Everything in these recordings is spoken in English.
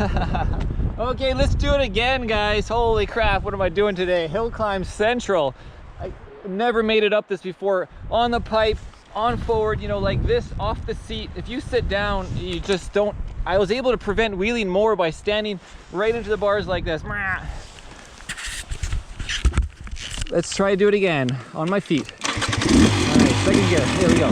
Okay, let's do it again, guys. Holy crap, what am I doing today? Hill climb central. I never made it up this before. On the pipe, on forward, you know, like this, off the seat. If you sit down, you just don't. I was able to prevent wheeling more by standing right into the bars like this. Let's try to do it again on my feet. All right, second gear. Here we go.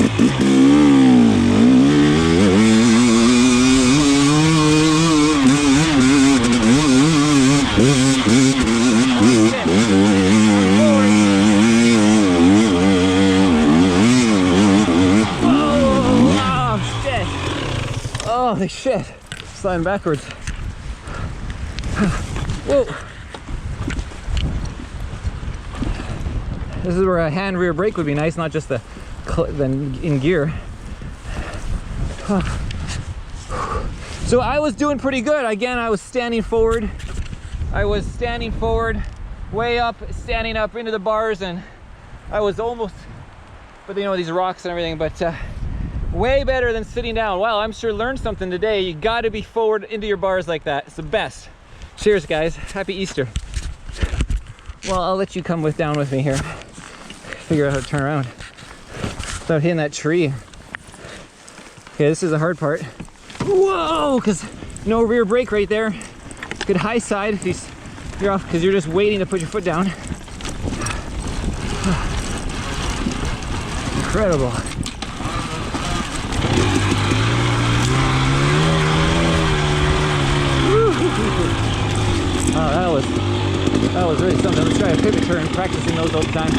Holy shit, sliding backwards. Whoa. This is where a hand rear brake would be nice, not just the in gear. So I was doing pretty good. Again, I was standing forward. Way up, standing up into the bars, and I was almost, but you know, these rocks and everything, but way better than sitting down. Wow, I'm sure learned something today. You got to be forward into your bars like that. It's the best. Cheers, guys. Happy Easter. Well, I'll let you come down with me here. Figure out how to turn around without hitting that tree. Okay, this is the hard part. Whoa, because no rear brake right there. Good high side. You're off because you're just waiting to put your foot down. Incredible. Oh, that was really something. Let's try a pivot turn, practicing those all the time.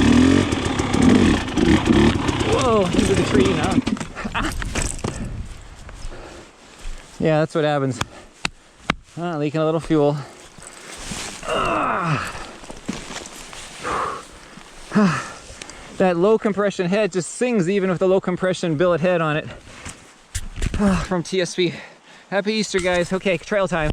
Whoa, into the tree now. Yeah, that's what happens. Leaking a little fuel. That low compression head just sings even with the low compression billet head on it. From TSP. Happy Easter, guys. Okay, trail time.